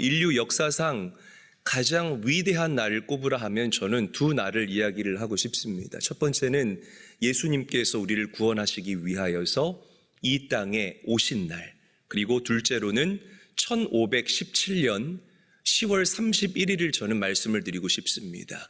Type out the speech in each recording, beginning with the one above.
인류 역사상 가장 위대한 날을 꼽으라 하면 저는 두 날을 이야기를 하고 싶습니다. 첫 번째는 예수님께서 우리를 구원하시기 위하여서 이 땅에 오신 날, 그리고 둘째로는 1517년 10월 31일을 저는 말씀을 드리고 싶습니다.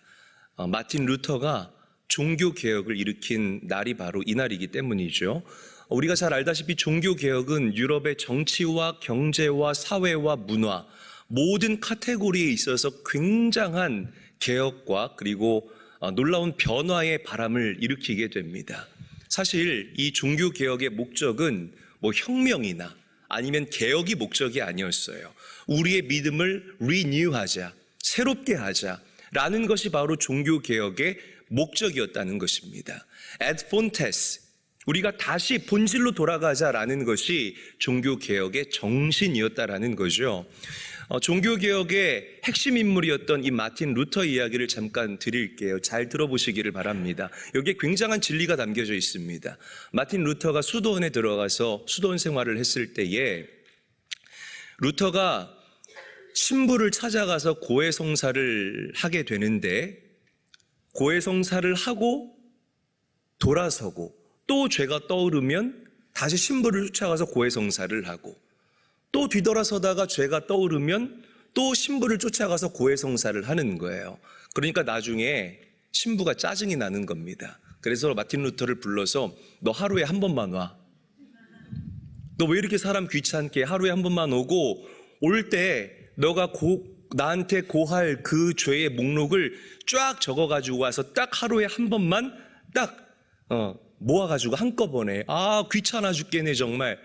마틴 루터가 종교개혁을 일으킨 날이 바로 이 날이기 때문이죠. 우리가 잘 알다시피 종교개혁은 유럽의 정치와 경제와 사회와 문화, 모든 카테고리에 있어서 굉장한 개혁과 그리고 놀라운 변화의 바람을 일으키게 됩니다. 사실 이 종교개혁의 목적은 혁명이나 아니면 개혁이 목적이 아니었어요. 우리의 믿음을 리뉴하자, 새롭게 하자라는 것이 바로 종교개혁의 목적이었다는 것입니다. ad fontes, 우리가 다시 본질로 돌아가자라는 것이 종교개혁의 정신이었다라는 거죠. 종교개혁의 핵심 인물이었던 이 마틴 루터 이야기를 잠깐 드릴게요. 잘 들어보시기를 바랍니다. 여기에 굉장한 진리가 담겨져 있습니다. 마틴 루터가 수도원에 들어가서 수도원 생활을 했을 때에 루터가 신부를 찾아가서 고해성사를 하게 되는데, 고해성사를 하고 돌아서고 또 죄가 떠오르면 다시 신부를 쫓아가서 고해성사를 하고, 또 뒤돌아서다가 죄가 떠오르면 또 신부를 쫓아가서 고해성사를 하는 거예요. 그러니까 나중에 신부가 짜증이 나는 겁니다. 그래서 마틴 루터를 불러서 너 하루에 한 번만 와. 너 왜 이렇게 사람 귀찮게 하루에 한 번만 오고, 올 때 너가 나한테 고할 그 죄의 목록을 쫙 적어가지고 와서 딱 하루에 한 번만 딱 모아가지고 한꺼번에. 귀찮아 죽겠네 정말.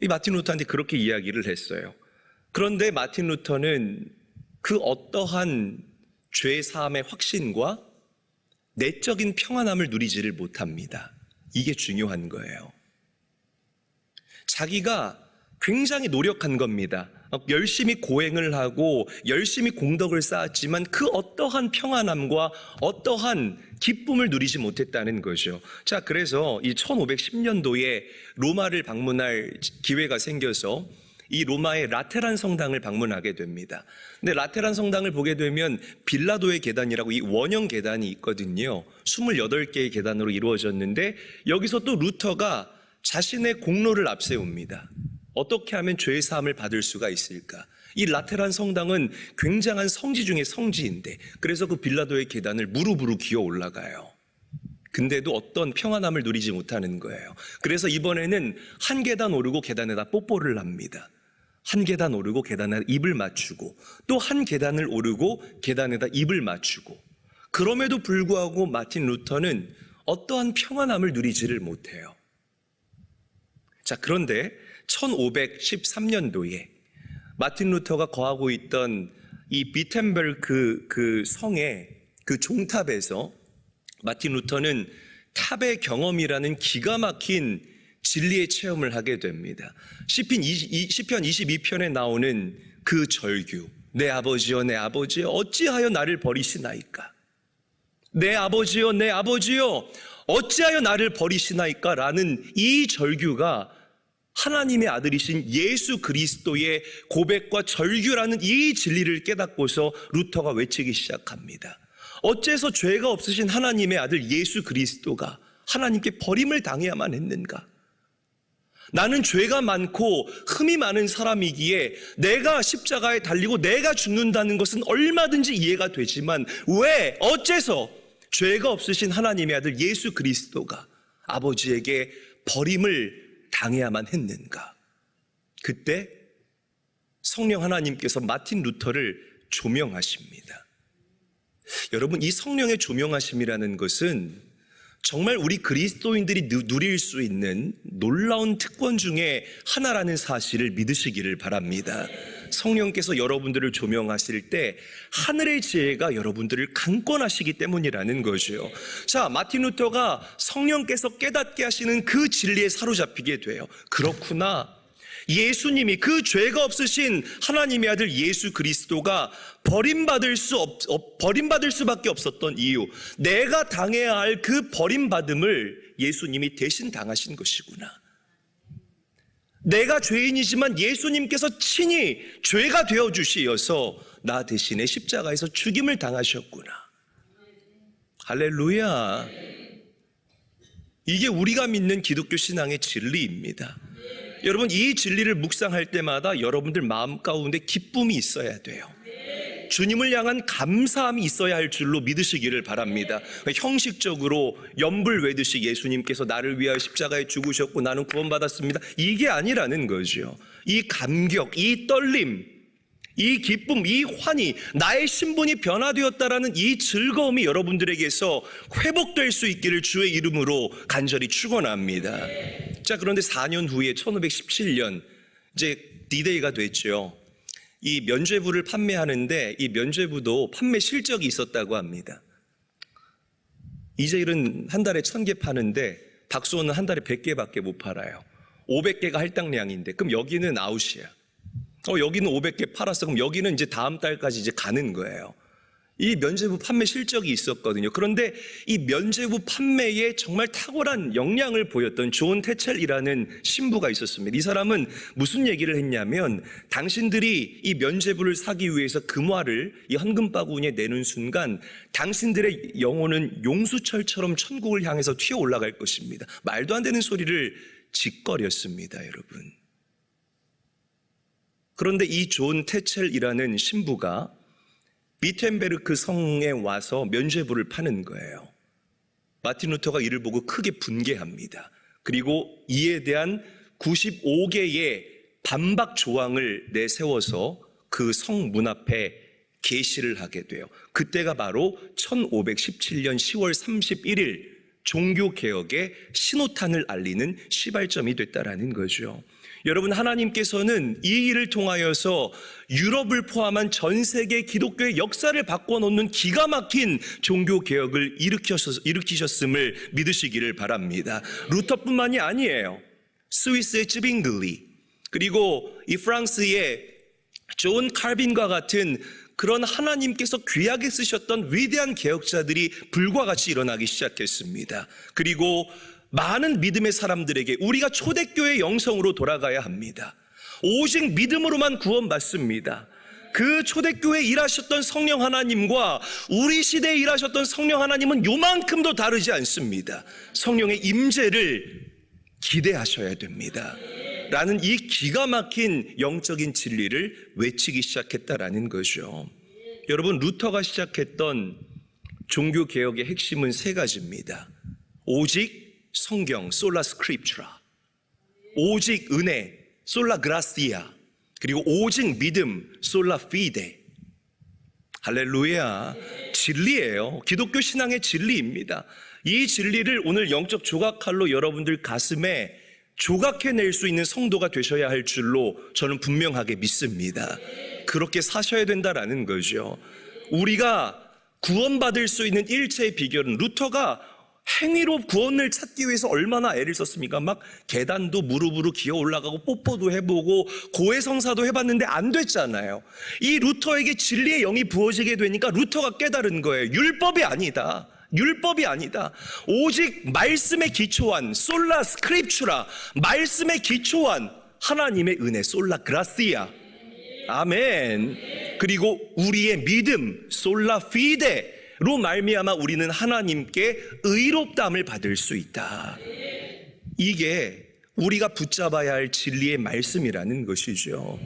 이 마틴 루터한테 그렇게 이야기를 했어요. 그런데 마틴 루터는 그 어떠한 죄 사함의 확신과 내적인 평안함을 누리지를 못합니다. 이게 중요한 거예요. 자기가 굉장히 노력한 겁니다. 열심히 고행을 하고 열심히 공덕을 쌓았지만 그 어떠한 평안함과 어떠한 기쁨을 누리지 못했다는 거죠. 자, 그래서 이 1510년도에 로마를 방문할 기회가 생겨서 이 로마의 라테란 성당을 방문하게 됩니다. 근데 라테란 성당을 보게 되면 빌라도의 계단이라고 이 원형 계단이 있거든요. 28개의 계단으로 이루어졌는데, 여기서 또 루터가 자신의 공로를 앞세웁니다. 어떻게 하면 죄의 사함을 받을 수가 있을까? 이 라테란 성당은 굉장한 성지 중의 성지인데, 그래서 그 빌라도의 계단을 무릎으로 기어 올라가요. 근데도 어떤 평안함을 누리지 못하는 거예요. 그래서 이번에는 한 계단 오르고 계단에다 뽀뽀를 합니다. 한 계단 오르고 계단에다 입을 맞추고, 또 한 계단을 오르고 계단에다 입을 맞추고. 그럼에도 불구하고 마틴 루터는 어떠한 평안함을 누리지를 못해요. 자, 그런데 1513년도에 마틴 루터가 거하고 있던 이 비텐베르크 그 성의 그 종탑에서 마틴 루터는 탑의 경험이라는 기가 막힌 진리의 체험을 하게 됩니다. 시편 22편에 나오는 그 절규, 내 아버지여 내 아버지여 어찌하여 나를 버리시나이까? 내 아버지여 내 아버지여 어찌하여 나를 버리시나이까? 라는 이 절규가 하나님의 아들이신 예수 그리스도의 고백과 절규라는 이 진리를 깨닫고서 루터가 외치기 시작합니다. 어째서 죄가 없으신 하나님의 아들 예수 그리스도가 하나님께 버림을 당해야만 했는가? 나는 죄가 많고 흠이 많은 사람이기에 내가 십자가에 달리고 내가 죽는다는 것은 얼마든지 이해가 되지만, 왜 어째서 죄가 없으신 하나님의 아들 예수 그리스도가 아버지에게 버림을 당해야만 했는가? 그때 성령 하나님께서 마틴 루터를 조명하십니다. 여러분, 이 성령의 조명하심이라는 것은 정말 우리 그리스도인들이 누릴 수 있는 놀라운 특권 중에 하나라는 사실을 믿으시기를 바랍니다. 성령께서 여러분들을 조명하실 때 하늘의 지혜가 여러분들을 강권하시기 때문이라는 거죠. 자, 마틴 루터가 성령께서 깨닫게 하시는 그 진리에 사로잡히게 돼요. 그렇구나. 예수님이, 그 죄가 없으신 하나님의 아들 예수 그리스도가 버림받을 수밖에 없었던 이유, 내가 당해야 할 그 버림받음을 예수님이 대신 당하신 것이구나. 내가 죄인이지만 예수님께서 친히 죄가 되어 주시어서 나 대신에 십자가에서 죽임을 당하셨구나. 할렐루야. 이게 우리가 믿는 기독교 신앙의 진리입니다. 여러분, 이 진리를 묵상할 때마다 여러분들 마음 가운데 기쁨이 있어야 돼요. 주님을 향한 감사함이 있어야 할 줄로 믿으시기를 바랍니다. 형식적으로 연불 외듯이 예수님께서 나를 위하여 십자가에 죽으셨고 나는 구원받았습니다, 이게 아니라는 거죠. 이 감격, 이 떨림, 이 기쁨, 이 환희, 나의 신분이 변화되었다라는 이 즐거움이 여러분들에게서 회복될 수 있기를 주의 이름으로 간절히 축원합니다. 자, 그런데 4년 후에 1517년 이제 D-Day가 됐죠. 이 면죄부를 판매하는데 이 면죄부도 판매 실적이 있었다고 합니다. 이제일은 한 달에 1000개 파는데 박수호는 한 달에 100개밖에 못 팔아요. 500개가 할당량인데 그럼 여기는 아웃이야. 여기는 500개 팔았어. 그럼 여기는 이제 다음 달까지 이제 가는 거예요. 이 면죄부 판매 실적이 있었거든요. 그런데 이 면죄부 판매에 정말 탁월한 역량을 보였던 존 태첼이라는 신부가 있었습니다. 이 사람은 무슨 얘기를 했냐면, 당신들이 이 면죄부를 사기 위해서 금화를 이 헌금 바구니에 내는 순간 당신들의 영혼은 용수철처럼 천국을 향해서 튀어 올라갈 것입니다. 말도 안 되는 소리를 짓거렸습니다, 여러분. 그런데 이 존 태첼이라는 신부가 비텐베르크 성에 와서 면죄부를 파는 거예요. 마틴 루터가 이를 보고 크게 분개합니다. 그리고 이에 대한 95개의 반박 조항을 내세워서 그 성 문 앞에 게시를 하게 돼요. 그때가 바로 1517년 10월 31일 종교개혁의 신호탄을 알리는 시발점이 됐다라는 거죠. 여러분, 하나님께서는 이 일을 통하여서 유럽을 포함한 전 세계 기독교의 역사를 바꿔놓는 기가 막힌 종교개혁을 일으키셨음을 믿으시기를 바랍니다. 루터뿐만이 아니에요. 스위스의 쯔빙글리, 그리고 이 프랑스의 존 칼빈과 같은 그런 하나님께서 귀하게 쓰셨던 위대한 개혁자들이 불과 같이 일어나기 시작했습니다. 그리고 많은 믿음의 사람들에게 우리가 초대교회 영성으로 돌아가야 합니다. 오직 믿음으로만 구원받습니다. 그 초대교회에 일하셨던 성령 하나님과 우리 시대에 일하셨던 성령 하나님은 요만큼도 다르지 않습니다. 성령의 임재를 기대하셔야 됩니다. 라는 이 기가 막힌 영적인 진리를 외치기 시작했다라는 거죠. 여러분, 루터가 시작했던 종교개혁의 핵심은 세 가지입니다. 오직 성경, 솔라 스크립추라, 오직 은혜, 솔라 그라시아, 그리고 오직 믿음, 솔라 피데. 할렐루야. 진리예요. 기독교 신앙의 진리입니다. 이 진리를 오늘 영적 조각칼로 여러분들 가슴에 조각해낼 수 있는 성도가 되셔야 할 줄로 저는 분명하게 믿습니다. 그렇게 사셔야 된다라는 거죠. 우리가 구원받을 수 있는 일체의 비결은, 루터가 행위로 구원을 찾기 위해서 얼마나 애를 썼습니까? 막 계단도 무릎으로 기어 올라가고 뽀뽀도 해보고 고해성사도 해봤는데 안 됐잖아요. 이 루터에게 진리의 영이 부어지게 되니까 루터가 깨달은 거예요. 율법이 아니다. 율법이 아니다. 오직 말씀에 기초한 솔라 스크립추라, 말씀에 기초한 하나님의 은혜, 솔라 그라시아. 아멘. 그리고 우리의 믿음, 솔라 피데로 말미암아 우리는 하나님께 의롭다함을 받을 수 있다. 이게 우리가 붙잡아야 할 진리의 말씀이라는 것이죠.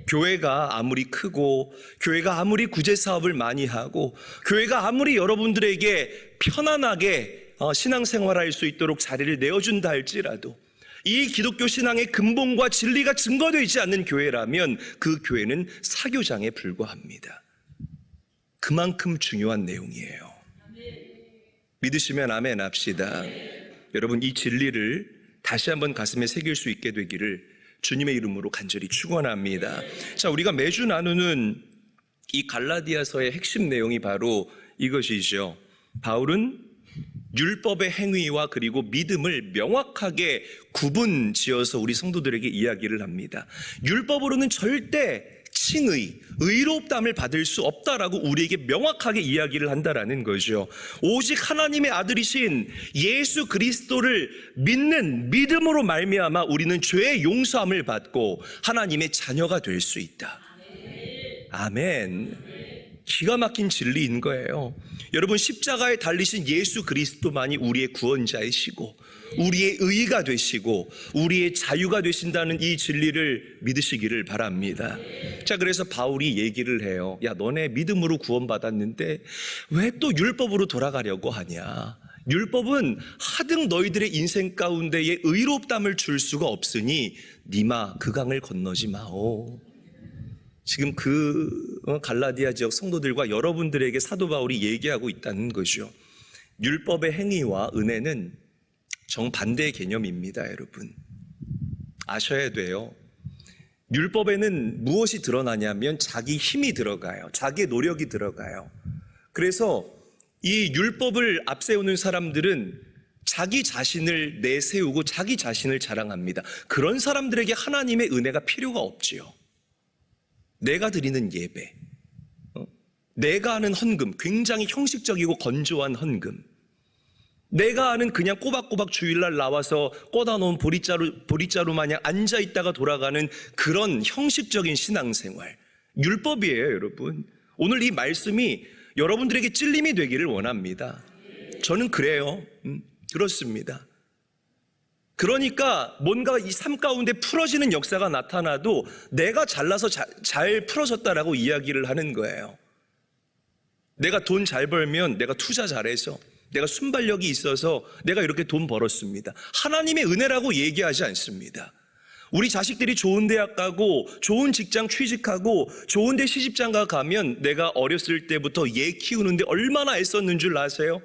교회가 아무리 크고, 교회가 아무리 구제 사업을 많이 하고, 교회가 아무리 여러분들에게 편안하게 신앙생활할 수 있도록 자리를 내어준다 할지라도, 이 기독교 신앙의 근본과 진리가 증거되지 않는 교회라면 그 교회는 사교장에 불과합니다. 그만큼 중요한 내용이에요. 믿으시면 아멘 합시다. 여러분, 이 진리를 다시 한번 가슴에 새길 수 있게 되기를 주님의 이름으로 간절히 축원합니다. 자, 우리가 매주 나누는 이 갈라디아서의 핵심 내용이 바로 이것이죠. 바울은 율법의 행위와 그리고 믿음을 명확하게 구분 지어서 우리 성도들에게 이야기를 합니다. 율법으로는 절대 칭의, 의롭다함을 받을 수 없다라고 우리에게 명확하게 이야기를 한다라는 거죠. 오직 하나님의 아들이신 예수 그리스도를 믿는 믿음으로 말미암아 우리는 죄의 용서함을 받고 하나님의 자녀가 될 수 있다. 아멘. 기가 막힌 진리인 거예요. 여러분, 십자가에 달리신 예수 그리스도만이 우리의 구원자이시고 우리의 의가 되시고 우리의 자유가 되신다는 이 진리를 믿으시기를 바랍니다. 자, 그래서 바울이 얘기를 해요. 야, 너네 믿음으로 구원받았는데 왜 또 율법으로 돌아가려고 하냐? 율법은 하등 너희들의 인생 가운데에 의롭담을 줄 수가 없으니 니마 그 강을 건너지 마오. 지금 갈라디아 지역 성도들과 여러분들에게 사도 바울이 얘기하고 있다는 거죠. 율법의 행위와 은혜는 정반대의 개념입니다, 여러분. 아셔야 돼요. 율법에는 무엇이 드러나냐면 자기 힘이 들어가요. 자기의 노력이 들어가요. 그래서 이 율법을 앞세우는 사람들은 자기 자신을 내세우고 자기 자신을 자랑합니다. 그런 사람들에게 하나님의 은혜가 필요가 없지요. 내가 드리는 예배, 내가 하는 헌금, 굉장히 형식적이고 건조한 헌금, 내가 아는 그냥 꼬박꼬박 주일날 나와서 꽂아놓은 보리자루 마냥 앉아있다가 돌아가는 그런 형식적인 신앙생활, 율법이에요, 여러분. 오늘 이 말씀이 여러분들에게 찔림이 되기를 원합니다. 저는 그래요. 그렇습니다. 그러니까 뭔가 이 삶 가운데 풀어지는 역사가 나타나도 내가 잘나서 잘 풀어졌다라고 이야기를 하는 거예요. 내가 돈 잘 벌면 내가 투자 잘해서, 내가 순발력이 있어서 내가 이렇게 돈 벌었습니다. 하나님의 은혜라고 얘기하지 않습니다. 우리 자식들이 좋은 대학 가고 좋은 직장 취직하고 좋은 데 시집장가 가면 내가 어렸을 때부터 얘 키우는데 얼마나 애썼는 줄 아세요?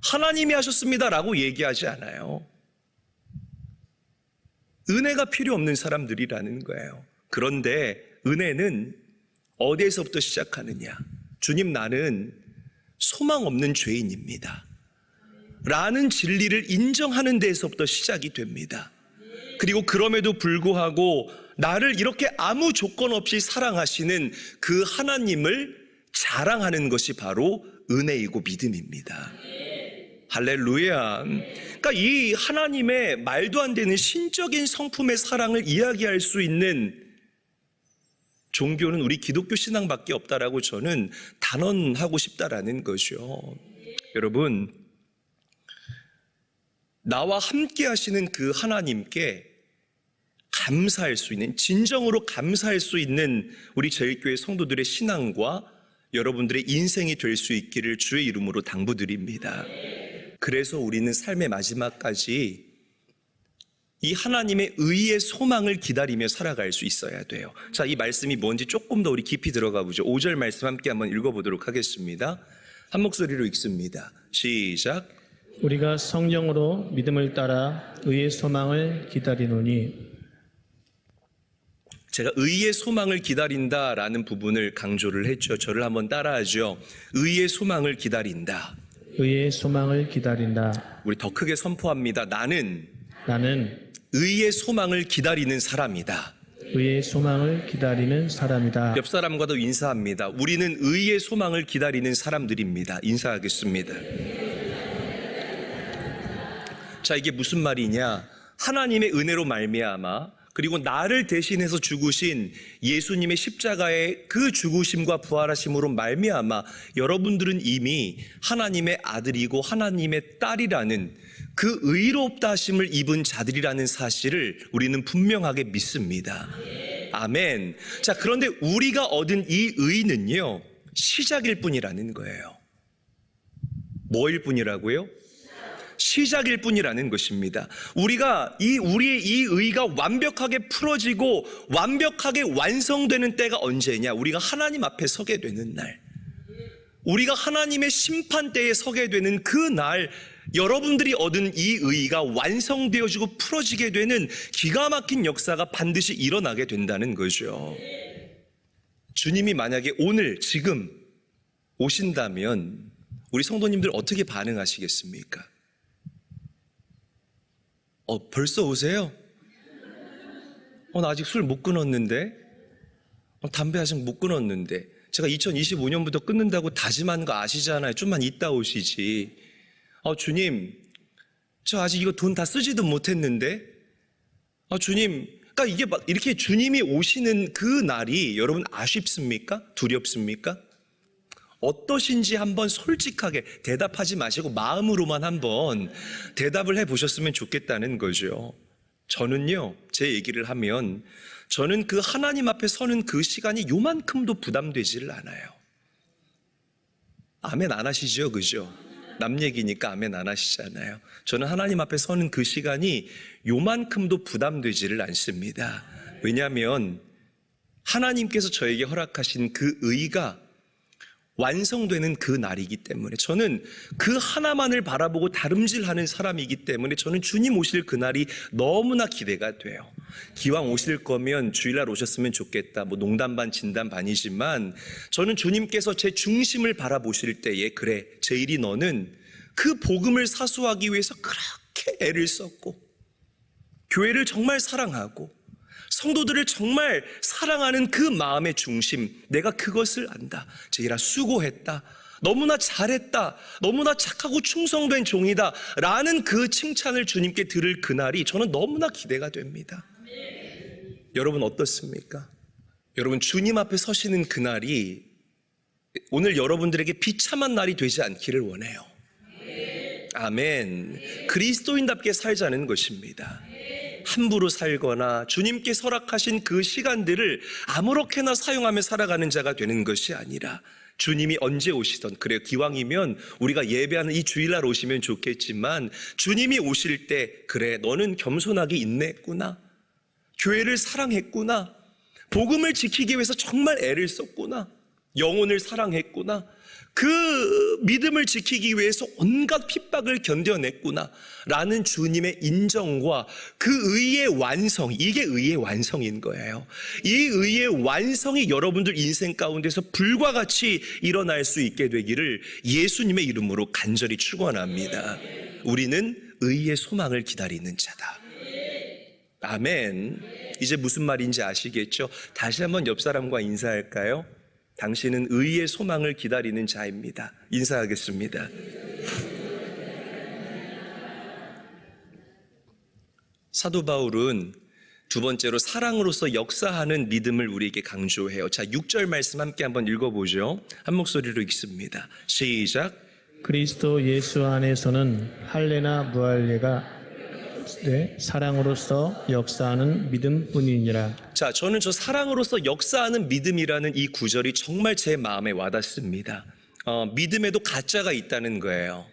하나님이 하셨습니다라고 얘기하지 않아요. 은혜가 필요 없는 사람들이라는 거예요. 그런데 은혜는 어디에서부터 시작하느냐? 주님, 나는 소망 없는 죄인입니다 라는 진리를 인정하는 데에서부터 시작이 됩니다. 그리고 그럼에도 불구하고 나를 이렇게 아무 조건 없이 사랑하시는 그 하나님을 자랑하는 것이 바로 은혜이고 믿음입니다. 할렐루야. 그러니까 이 하나님의 말도 안 되는 신적인 성품의 사랑을 이야기할 수 있는 종교는 우리 기독교 신앙밖에 없다라고 저는 단언하고 싶다라는 거죠. 여러분, 나와 함께 하시는 그 하나님께 감사할 수 있는, 진정으로 감사할 수 있는 우리 제일교회 성도들의 신앙과 여러분들의 인생이 될 수 있기를 주의 이름으로 당부드립니다. 그래서 우리는 삶의 마지막까지 이 하나님의 의의 소망을 기다리며 살아갈 수 있어야 돼요. 자, 이 말씀이 뭔지 조금 더 우리 깊이 들어가 보죠. 5절 말씀 함께 한번 읽어보도록 하겠습니다. 한 목소리로 읽습니다. 시작. 우리가 성령으로 믿음을 따라 의의 소망을 기다리노니. 제가 의의 소망을 기다린다라는 부분을 강조를 했죠. 저를 한번 따라하죠. 의의 소망을 기다린다. 의의 소망을 기다린다. 우리 더 크게 선포합니다. 나는 의의 소망을 기다리는 사람이다. 의의 소망을 기다리는 사람이다. 옆 사람과도 인사합니다. 우리는 의의 소망을 기다리는 사람들입니다. 인사하겠습니다. 자, 이게 무슨 말이냐? 하나님의 은혜로 말미암아 그리고 나를 대신해서 죽으신 예수님의 십자가의 그 죽으심과 부활하심으로 말미암아 여러분들은 이미 하나님의 아들이고 하나님의 딸이라는 그 의롭다 하심을 입은 자들이라는 사실을 우리는 분명하게 믿습니다. 아멘. 자, 그런데 우리가 얻은 이 의는요, 시작일 뿐이라는 거예요. 뭐일 뿐이라고요? 시작일 뿐이라는 것입니다. 우리의 이 의가 완벽하게 풀어지고 완벽하게 완성되는 때가 언제냐? 우리가 하나님 앞에 서게 되는 날, 우리가 하나님의 심판대에 서게 되는 그 날, 여러분들이 얻은 이 의가 완성되어지고 풀어지게 되는 기가 막힌 역사가 반드시 일어나게 된다는 거죠. 주님이 만약에 오늘 지금 오신다면 우리 성도님들 어떻게 반응하시겠습니까? 벌써 오세요? 나 아직 술 못 끊었는데? 담배 아직 못 끊었는데 제가 2025년부터 끊는다고 다짐한 거 아시잖아요. 좀만 이따 오시지. 주님, 저 아직 이거 돈 다 쓰지도 못했는데. 주님, 그러니까 이게 막 이렇게 주님이 오시는 그 날이 여러분 아쉽습니까? 두렵습니까? 어떠신지 한번 솔직하게 대답하지 마시고 마음으로만 한번 대답을 해보셨으면 좋겠다는 거죠. 저는요, 제 얘기를 하면 저는 그 하나님 앞에 서는 그 시간이 요만큼도 부담되지를 않아요. 아멘 안 하시죠? 그죠? 남 얘기니까 아멘 안 하시잖아요. 저는 하나님 앞에 서는 그 시간이 요만큼도 부담되지를 않습니다. 왜냐하면 하나님께서 저에게 허락하신 그 의가 완성되는 그 날이기 때문에, 저는 그 하나만을 바라보고 다름질하는 사람이기 때문에 저는 주님 오실 그날이 너무나 기대가 돼요. 기왕 오실 거면 주일날 오셨으면 좋겠다, 뭐 농담 반 진담 반이지만 저는 주님께서 제 중심을 바라보실 때에, 그래 제일이 너는 그 복음을 사수하기 위해서 그렇게 애를 썼고 교회를 정말 사랑하고 성도들을 정말 사랑하는 그 마음의 중심, 내가 그것을 안다. 제일아 수고했다, 너무나 잘했다, 너무나 착하고 충성된 종이다 라는 그 칭찬을 주님께 들을 그날이 저는 너무나 기대가 됩니다. 여러분 어떻습니까? 여러분 주님 앞에 서시는 그날이 오늘 여러분들에게 비참한 날이 되지 않기를 원해요. 아멘. 그리스도인답게 살자는 것입니다. 함부로 살거나 주님께 허락하신 그 시간들을 아무렇게나 사용하며 살아가는 자가 되는 것이 아니라, 주님이 언제 오시던, 그래 기왕이면 우리가 예배하는 이 주일날 오시면 좋겠지만 주님이 오실 때, 그래 너는 겸손하게 인내했구나, 교회를 사랑했구나, 복음을 지키기 위해서 정말 애를 썼구나, 영혼을 사랑했구나, 그 믿음을 지키기 위해서 온갖 핍박을 견뎌냈구나 라는 주님의 인정과 그 의의 완성, 이게 의의 완성인 거예요. 이 의의 완성이 여러분들 인생 가운데서 불과 같이 일어날 수 있게 되기를 예수님의 이름으로 간절히 축원합니다. 우리는 의의 소망을 기다리는 자다. 아멘. 이제 무슨 말인지 아시겠죠? 다시 한번 옆 사람과 인사할까요? 당신은 의의 소망을 기다리는 자입니다. 인사하겠습니다. 사도 바울은 두 번째로 사랑으로서 역사하는 믿음을 우리에게 강조해요. 자, 6절 말씀 함께 한번 읽어보죠. 한 목소리로 읽습니다. 시작. 그리스도 예수 안에서는 할례나 무할례가 사랑으로서 역사하는 믿음뿐이니라. 자, 저는 저 사랑으로서 역사하는 믿음이라는 이 구절이 정말 제 마음에 와닿습니다. 믿음에도 가짜가 있다는 거예요.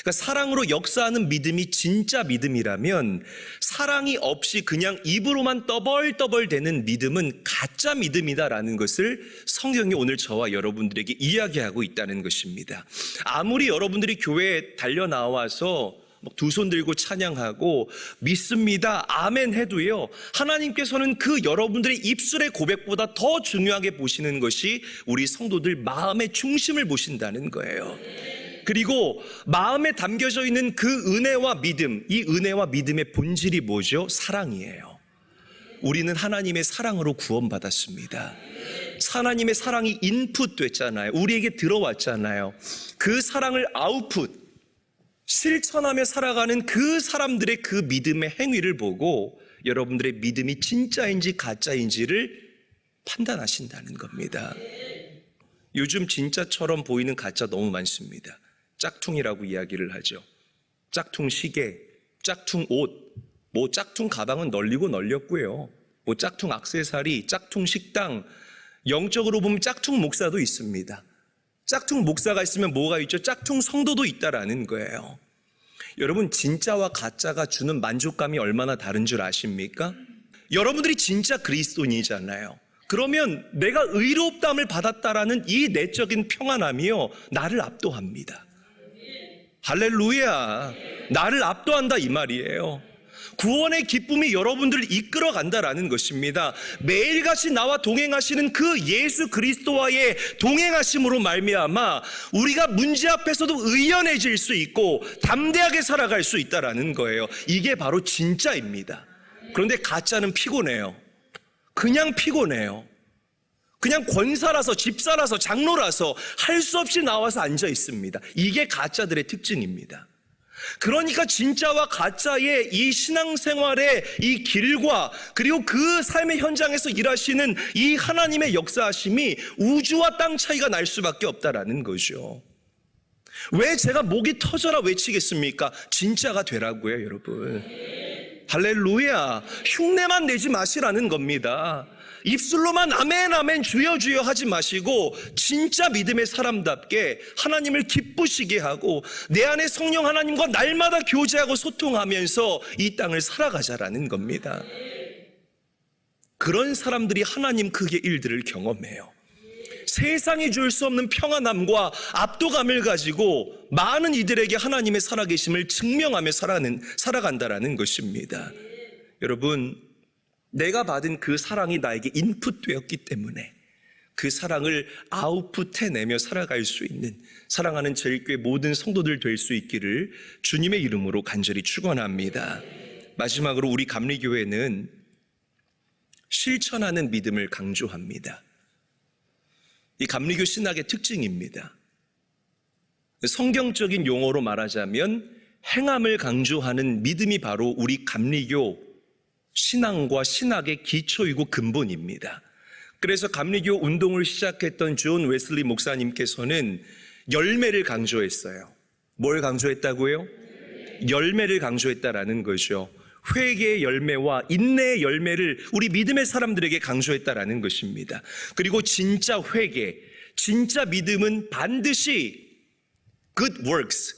그러니까 사랑으로 역사하는 믿음이 진짜 믿음이라면, 사랑이 없이 그냥 입으로만 떠벌떠벌대는 믿음은 가짜 믿음이다라는 것을 성경이 오늘 저와 여러분들에게 이야기하고 있다는 것입니다. 아무리 여러분들이 교회에 달려 나와서 두 손 들고 찬양하고 믿습니다, 아멘 해도요, 하나님께서는 그 여러분들의 입술의 고백보다 더 중요하게 보시는 것이 우리 성도들 마음의 중심을 보신다는 거예요. 그리고 마음에 담겨져 있는 그 은혜와 믿음, 이 은혜와 믿음의 본질이 뭐죠? 사랑이에요. 우리는 하나님의 사랑으로 구원받았습니다. 하나님의 사랑이 인풋 됐잖아요. 우리에게 들어왔잖아요. 그 사랑을 아웃풋, 실천하며 살아가는 그 사람들의 그 믿음의 행위를 보고 여러분들의 믿음이 진짜인지 가짜인지를 판단하신다는 겁니다. 요즘 진짜처럼 보이는 가짜 너무 많습니다. 짝퉁이라고 이야기를 하죠. 짝퉁 시계, 짝퉁 옷, 뭐 짝퉁 가방은 널리고 널렸고요. 뭐 짝퉁 액세서리, 짝퉁 식당, 영적으로 보면 짝퉁 목사도 있습니다. 짝퉁 목사가 있으면 뭐가 있죠? 짝퉁 성도도 있다라는 거예요. 여러분, 진짜와 가짜가 주는 만족감이 얼마나 다른 줄 아십니까? 여러분들이 진짜 그리스도인이잖아요. 그러면 내가 의롭다함을 받았다라는 이 내적인 평안함이요, 나를 압도합니다. 할렐루야. 나를 압도한다 이 말이에요. 구원의 기쁨이 여러분들을 이끌어 간다라는 것입니다. 매일같이 나와 동행하시는 그 예수 그리스도와의 동행하심으로 말미암아 우리가 문제 앞에서도 의연해질 수 있고 담대하게 살아갈 수 있다라는 거예요. 이게 바로 진짜입니다. 그런데 가짜는 피곤해요. 그냥 피곤해요. 그냥 권사라서 집사라서 장로라서 할 수 없이 나와서 앉아 있습니다. 이게 가짜들의 특징입니다. 그러니까 진짜와 가짜의 이 신앙생활의 이 길과 그리고 그 삶의 현장에서 일하시는 이 하나님의 역사하심이 우주와 땅 차이가 날 수밖에 없다라는 거죠. 왜 제가 목이 터져라 외치겠습니까? 진짜가 되라고요, 여러분. 할렐루야. 흉내만 내지 마시라는 겁니다. 입술로만 아멘 아멘 주여 주여 하지 마시고 진짜 믿음의 사람답게 하나님을 기쁘시게 하고 내 안에 성령 하나님과 날마다 교제하고 소통하면서 이 땅을 살아가자라는 겁니다. 그런 사람들이 하나님 크게 일들을 경험해요. 세상이 줄 수 없는 평안함과 압도감을 가지고 많은 이들에게 하나님의 살아계심을 증명하며 살아간다라는 것입니다. 여러분, 내가 받은 그 사랑이 나에게 인풋되었기 때문에 그 사랑을 아웃풋해내며 살아갈 수 있는 사랑하는 제일교회 모든 성도들 될 수 있기를 주님의 이름으로 간절히 축원합니다. 마지막으로 우리 감리교회는 실천하는 믿음을 강조합니다. 이 감리교 신학의 특징입니다. 성경적인 용어로 말하자면 행함을 강조하는 믿음이 바로 우리 감리교 신앙과 신학의 기초이고 근본입니다. 그래서 감리교 운동을 시작했던 존 웨슬리 목사님께서는 열매를 강조했어요. 뭘 강조했다고요? 열매를 강조했다라는 거죠. 회개의 열매와 인내의 열매를 우리 믿음의 사람들에게 강조했다라는 것입니다. 그리고 진짜 회개, 진짜 믿음은 반드시 good works,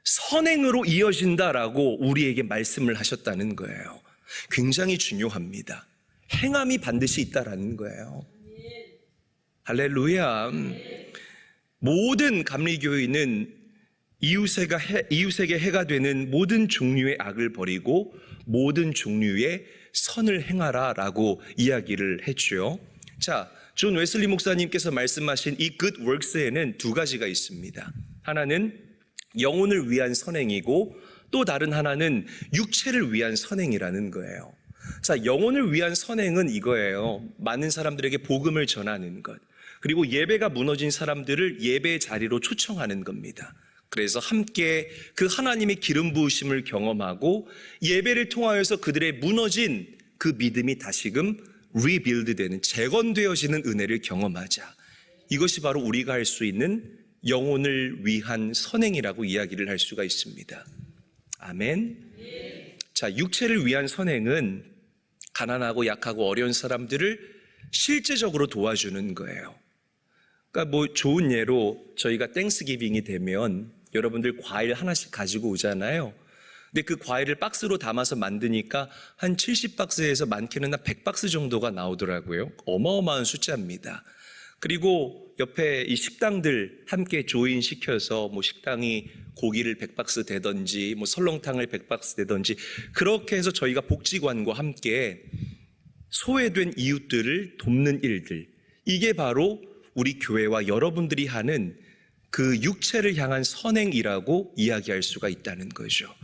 선행으로 이어진다라고 우리에게 말씀을 하셨다는 거예요. 굉장히 중요합니다. 행함이 반드시 있다라는 거예요. 할렐루야. 모든 감리교인은 이웃에게 해가 되는 모든 종류의 악을 버리고 모든 종류의 선을 행하라라고 이야기를 했죠. 자, 존 웨슬리 목사님께서 말씀하신 이 good works에는 두 가지가 있습니다. 하나는 영혼을 위한 선행이고 또 다른 하나는 육체를 위한 선행이라는 거예요. 자, 영혼을 위한 선행은 이거예요. 많은 사람들에게 복음을 전하는 것. 그리고 예배가 무너진 사람들을 예배의 자리로 초청하는 겁니다. 그래서 함께 그 하나님의 기름 부으심을 경험하고 예배를 통하여서 그들의 무너진 그 믿음이 다시금 리빌드되는, 재건되어지는 은혜를 경험하자. 이것이 바로 우리가 할 수 있는 영혼을 위한 선행이라고 이야기를 할 수가 있습니다. 아멘. 자, 육체를 위한 선행은 가난하고 약하고 어려운 사람들을 실제적으로 도와주는 거예요. 그러니까 뭐 좋은 예로 저희가 땡스기빙이 되면 여러분들 과일 하나씩 가지고 오잖아요. 근데 그 과일을 박스로 담아서 만드니까 한 70박스에서 많게는 한 100박스 정도가 나오더라고요. 어마어마한 숫자입니다. 그리고 옆에 이 식당들 함께 조인시켜서 뭐 식당이 고기를 100박스 되든지 뭐 설렁탕을 100박스 되든지 그렇게 해서 저희가 복지관과 함께 소외된 이웃들을 돕는 일들, 이게 바로 우리 교회와 여러분들이 하는 그 육체를 향한 선행이라고 이야기할 수가 있다는 거죠.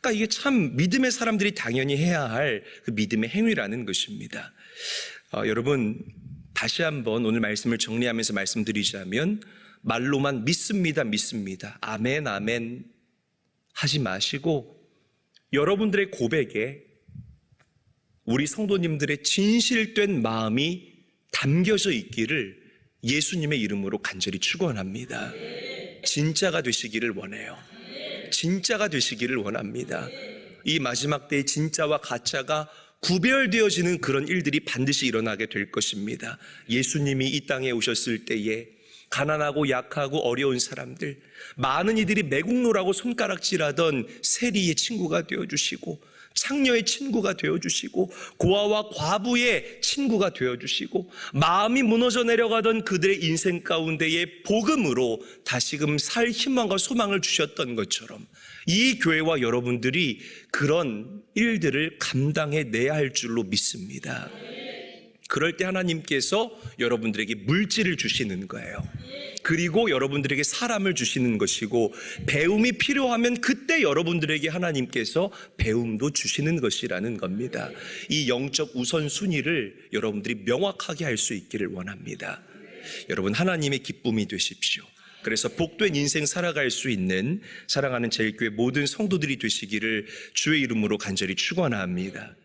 그러니까 이게 참 믿음의 사람들이 당연히 해야 할 그 믿음의 행위라는 것입니다. 여러분, 다시 한번 오늘 말씀을 정리하면서 말씀드리자면 말로만 믿습니다, 믿습니다, 아멘, 아멘 하지 마시고 여러분들의 고백에 우리 성도님들의 진실된 마음이 담겨져 있기를 예수님의 이름으로 간절히 축원합니다. 진짜가 되시기를 원해요. 진짜가 되시기를 원합니다. 이 마지막 때의 진짜와 가짜가 구별되어지는 그런 일들이 반드시 일어나게 될 것입니다. 예수님이 이 땅에 오셨을 때에 가난하고 약하고 어려운 사람들, 많은 이들이 매국노라고 손가락질하던 세리의 친구가 되어주시고 창녀의 친구가 되어주시고 고아와 과부의 친구가 되어주시고 마음이 무너져 내려가던 그들의 인생 가운데에 복음으로 다시금 살 희망과 소망을 주셨던 것처럼 이 교회와 여러분들이 그런 일들을 감당해내야 할 줄로 믿습니다. 그럴 때 하나님께서 여러분들에게 물질을 주시는 거예요. 그리고 여러분들에게 사람을 주시는 것이고, 배움이 필요하면 그때 여러분들에게 하나님께서 배움도 주시는 것이라는 겁니다. 이 영적 우선순위를 여러분들이 명확하게 할 수 있기를 원합니다. 여러분, 하나님의 기쁨이 되십시오. 그래서 복된 인생 살아갈 수 있는 사랑하는 제일교회 모든 성도들이 되시기를 주의 이름으로 간절히 축원합니다.